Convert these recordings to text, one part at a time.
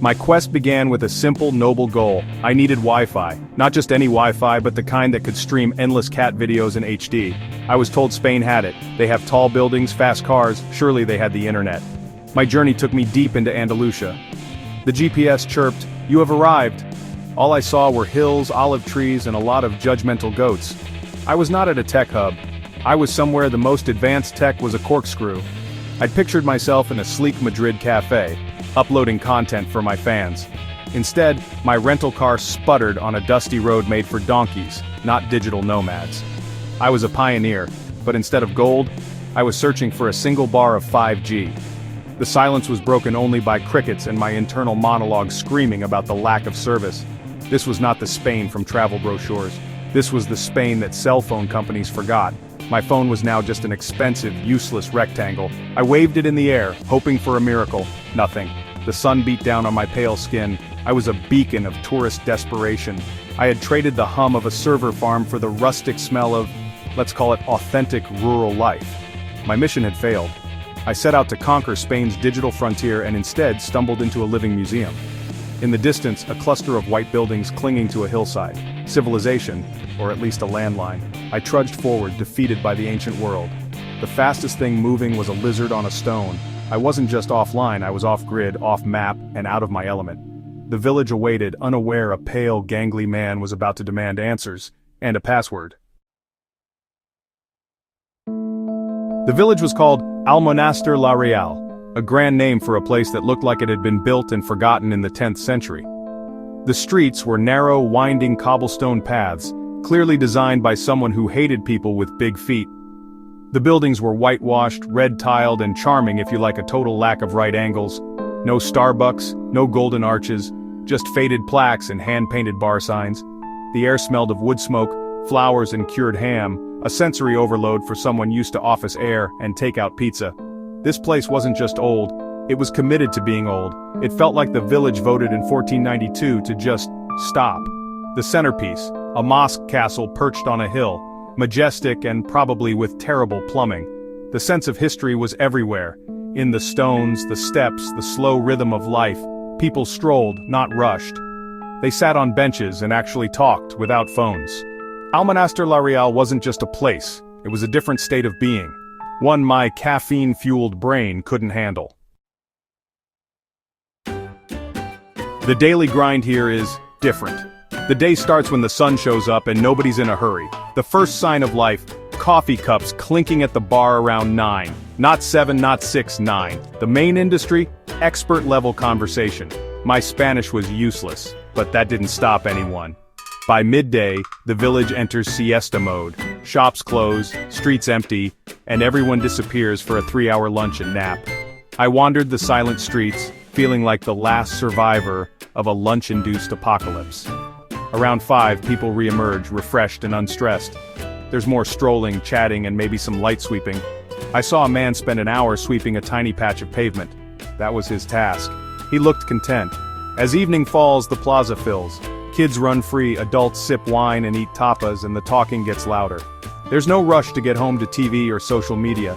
My quest began with a simple, noble goal. I needed Wi-Fi. Not just any Wi-Fi, but the kind that could stream endless cat videos in HD. I was told Spain had it. They have tall buildings, fast cars, surely they had the internet. My journey took me deep into Andalusia. The GPS chirped, "You have arrived." All I saw were hills, olive trees, and a lot of judgmental goats. I was not at a tech hub. I was somewhere the most advanced tech was a corkscrew. I'd pictured myself in a sleek Madrid cafe, uploading content for my fans. Instead, my rental car sputtered on a dusty road made for donkeys, not digital nomads. I was a pioneer, but instead of gold, I was searching for a single bar of 5G. The silence was broken only by crickets and my internal monologue screaming about the lack of service. This was not the Spain from travel brochures. This was the Spain that cell phone companies forgot. My phone was now just an expensive, useless rectangle. I waved it in the air, hoping for a miracle. Nothing. The sun beat down on my pale skin. I was a beacon of tourist desperation. I had traded the hum of a server farm for the rustic smell of, let's call it, authentic rural life. My mission had failed. I set out to conquer Spain's digital frontier and instead stumbled into a living museum. In the distance, a cluster of white buildings clinging to a hillside. Civilization, or at least a landline. I trudged forward, defeated by the ancient world. The fastest thing moving was a lizard on a stone. I wasn't just offline, I was off-grid, off-map, and out of my element. The village awaited, unaware a pale, gangly man was about to demand answers, and a password. The village was called Almonaster la Real, a grand name for a place that looked like it had been built and forgotten in the 10th century. The streets were narrow, winding cobblestone paths, clearly designed by someone who hated people with big feet. The buildings were whitewashed, red-tiled, and charming if you like a total lack of right angles. No Starbucks, no golden arches, just faded plaques and hand-painted bar signs. The air smelled of wood smoke, flowers and cured ham, a sensory overload for someone used to office air and takeout pizza. This place wasn't just old, it was committed to being old. It felt like the village voted in 1492 to just stop. The centerpiece, a mosque castle perched on a hill, majestic and probably with terrible plumbing. The sense of history was everywhere. In the stones, the steps, the slow rhythm of life, people strolled, not rushed. They sat on benches and actually talked without phones. Almonaster la Real wasn't just a place, it was a different state of being. One my caffeine-fueled brain couldn't handle. The daily grind here is different. The day starts when the sun shows up and nobody's in a hurry. The first sign of life, coffee cups clinking at the bar around 9. Not 7, not 6, 9. The main industry, expert-level conversation. My Spanish was useless, but that didn't stop anyone. By midday, the village enters siesta mode. Shops close, streets empty, and everyone disappears for a 3-hour lunch and nap. I wandered the silent streets, feeling like the last survivor of a lunch-induced apocalypse. Around 5, people re-emerge, refreshed and unstressed. There's more strolling, chatting, and maybe some light sweeping. I saw a man spend an hour sweeping a tiny patch of pavement. That was his task. He looked content. As evening falls, the plaza fills. Kids run free, adults sip wine and eat tapas, and the talking gets louder. There's no rush to get home to TV or social media.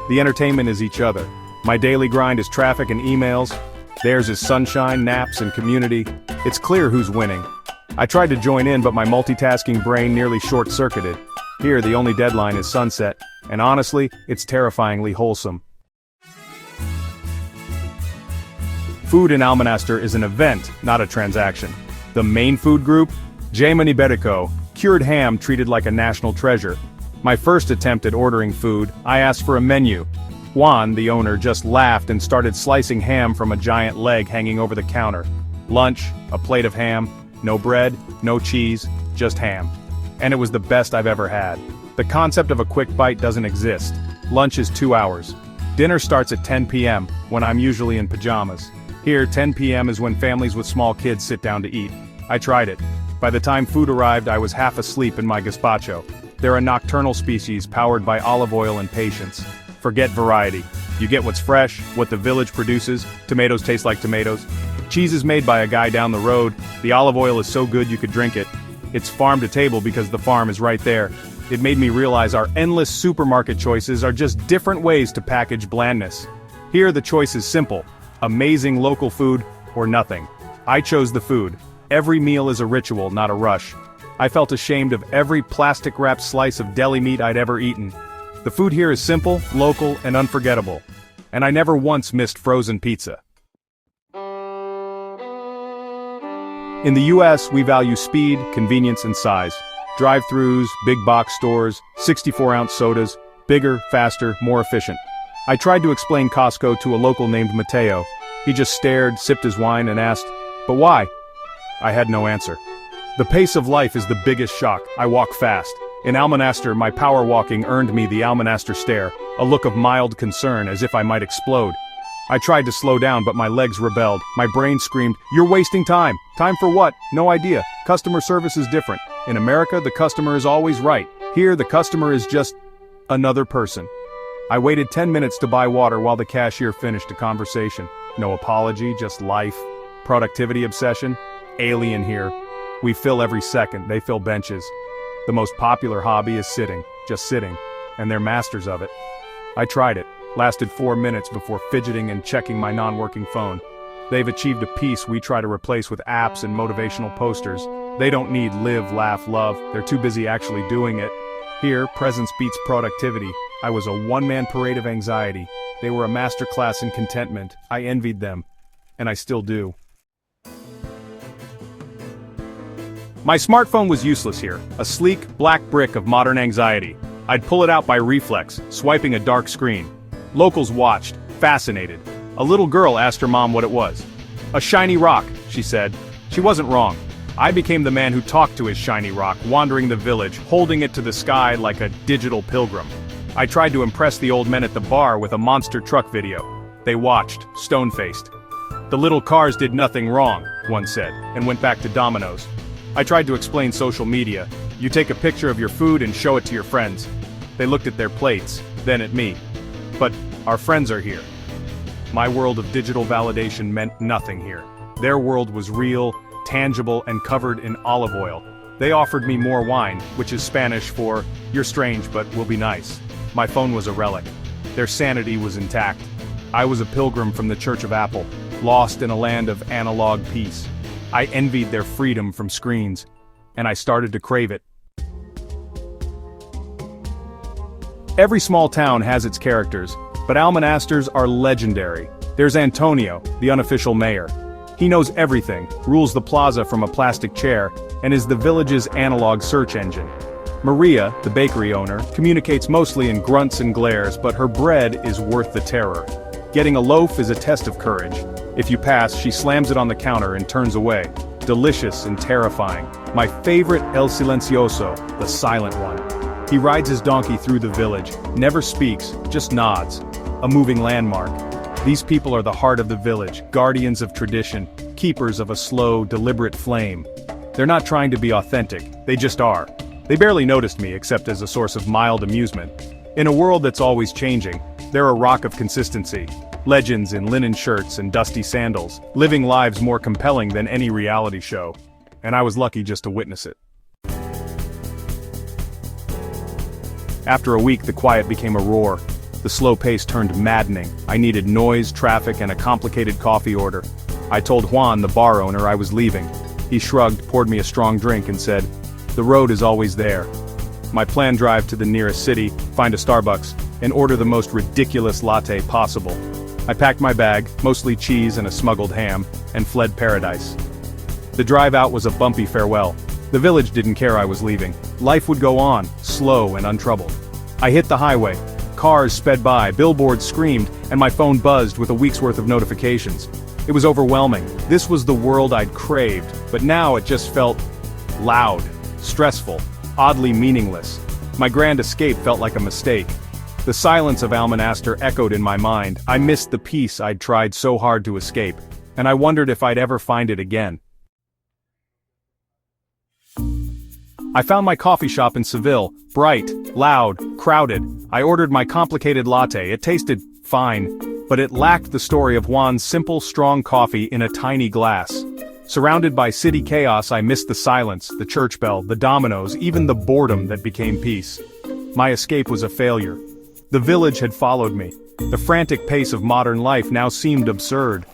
The entertainment is each other. My daily grind is traffic and emails. Theirs is sunshine, naps, and community. It's clear who's winning. I tried to join in, but my multitasking brain nearly short-circuited. Here, the only deadline is sunset, and honestly, it's terrifyingly wholesome. Food in Almonaster is an event, not a transaction. The main food group? Jamon Iberico, cured ham treated like a national treasure. My first attempt at ordering food, I asked for a menu. Juan, the owner, just laughed and started slicing ham from a giant leg hanging over the counter. Lunch, a plate of ham, no bread, no cheese, just ham. And it was the best I've ever had. The concept of a quick bite doesn't exist. Lunch is 2 hours. Dinner starts at 10 p.m., when I'm usually in pajamas. Here, 10 p.m. is when families with small kids sit down to eat. I tried it. By the time food arrived, I was half asleep in my gazpacho. They're a nocturnal species powered by olive oil and patience. Forget variety. You get what's fresh, what the village produces. Tomatoes taste like tomatoes. Cheese is made by a guy down the road. The olive oil is so good you could drink it. It's farm to table because the farm is right there. It made me realize our endless supermarket choices are just different ways to package blandness. Here the choice is simple. Amazing local food or nothing. I chose the food. Every meal is a ritual, not a rush. I felt ashamed of every plastic-wrapped slice of deli meat I'd ever eaten. The food here is simple, local, and unforgettable. And I never once missed frozen pizza. In the US, we value speed, convenience, and size. Drive-thrus, big box stores, 64-ounce sodas, bigger, faster, more efficient. I tried to explain Costco to a local named Mateo. He just stared, sipped his wine, and asked, "But why?" I had no answer. The pace of life is the biggest shock. I walk fast. In Almonaster, my power walking earned me the Almonaster stare, a look of mild concern as if I might explode. I tried to slow down, but my legs rebelled. My brain screamed, "You're wasting time." Time for what? No idea. Customer service is different. In America, the customer is always right. Here, the customer is just another person. I waited 10 minutes to buy water while the cashier finished a conversation. No apology, just life. Productivity obsession? Alien here. We fill every second, they fill benches. The most popular hobby is sitting, just sitting, and they're masters of it. I tried it. Lasted 4 minutes before fidgeting and checking my non-working phone. They've achieved a peace we try to replace with apps and motivational posters. They don't need live, laugh, love. They're too busy actually doing it. Here, presence beats productivity. I was a one-man parade of anxiety. They were a masterclass in contentment. I envied them. And I still do. My smartphone was useless here. A sleek, black brick of modern anxiety. I'd pull it out by reflex, swiping a dark screen. Locals watched, fascinated. A little girl asked her mom what it was. "A shiny rock," she said. She wasn't wrong. I became the man who talked to his shiny rock, wandering the village, holding it to the sky like a digital pilgrim. I tried to impress the old men at the bar with a monster truck video. They watched, stone-faced. "The little cars did nothing wrong," one said, and went back to Domino's. I tried to explain social media. You take a picture of your food and show it to your friends. They looked at their plates, then at me. But our friends are here. My world of digital validation meant nothing here. Their world was real, tangible, and covered in olive oil. They offered me more wine, which is Spanish for, "You're strange, but we'll be nice." My phone was a relic. Their sanity was intact. I was a pilgrim from the Church of Apple, lost in a land of analog peace. I envied their freedom from screens, and I started to crave it. Every small town has its characters, but Almonasters are legendary. There's Antonio, the unofficial mayor. He knows everything, rules the plaza from a plastic chair, and is the village's analog search engine. Maria, the bakery owner, communicates mostly in grunts and glares, but her bread is worth the terror. Getting a loaf is a test of courage. If you pass, she slams it on the counter and turns away. Delicious and terrifying. My favorite, El Silencioso, the silent one. He rides his donkey through the village, never speaks, just nods. A moving landmark. These people are the heart of the village, guardians of tradition, keepers of a slow, deliberate flame. They're not trying to be authentic, they just are. They barely noticed me except as a source of mild amusement. In a world that's always changing, they're a rock of consistency. Legends in linen shirts and dusty sandals, living lives more compelling than any reality show. And I was lucky just to witness it. After a week, the quiet became a roar. The slow pace turned maddening. I needed noise, traffic, and a complicated coffee order. I told Juan, the bar owner, I was leaving. He shrugged, poured me a strong drink, and said, "The road is always there." My planned drive to the nearest city, find a Starbucks, and order the most ridiculous latte possible. I packed my bag, mostly cheese and a smuggled ham, and fled paradise. The drive out was a bumpy farewell. The village didn't care I was leaving. Life would go on, slow and untroubled. I hit the highway. Cars sped by, billboards screamed, and my phone buzzed with a week's worth of notifications. It was overwhelming. This was the world I'd craved, but now it just felt loud, stressful, oddly meaningless. My grand escape felt like a mistake. The silence of Almonaster echoed in my mind. I missed the peace I'd tried so hard to escape, and I wondered if I'd ever find it again. I found my coffee shop in Seville, bright, loud, crowded. I ordered my complicated latte. It tasted fine, but it lacked the story of Juan's simple, strong coffee in a tiny glass. Surrounded by city chaos, I missed the silence, the church bell, the dominoes, even the boredom that became peace. My escape was a failure. The village had followed me. The frantic pace of modern life now seemed absurd.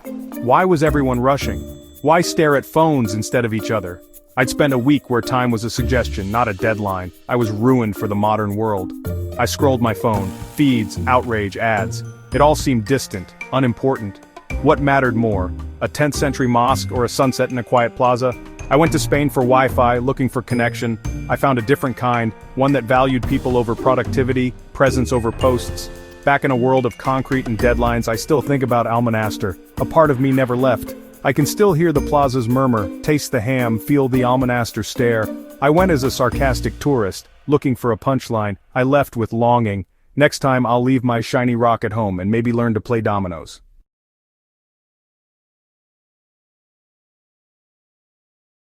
Why was everyone rushing? Why stare at phones instead of each other? I'd spent a week where time was a suggestion, not a deadline. I was ruined for the modern world. I scrolled my phone, feeds, outrage, ads. It all seemed distant, unimportant. What mattered more, a 10th century mosque or a sunset in a quiet plaza? I went to Spain for Wi-Fi, looking for connection. I found a different kind, one that valued people over productivity, presence over posts. Back in a world of concrete and deadlines, I still think about Almonaster. A part of me never left. I can still hear the plaza's murmur, taste the ham, feel the Almonaster stare. I went as a sarcastic tourist, looking for a punchline. I left with longing. Next time I'll leave my shiny rock at home and maybe learn to play dominoes.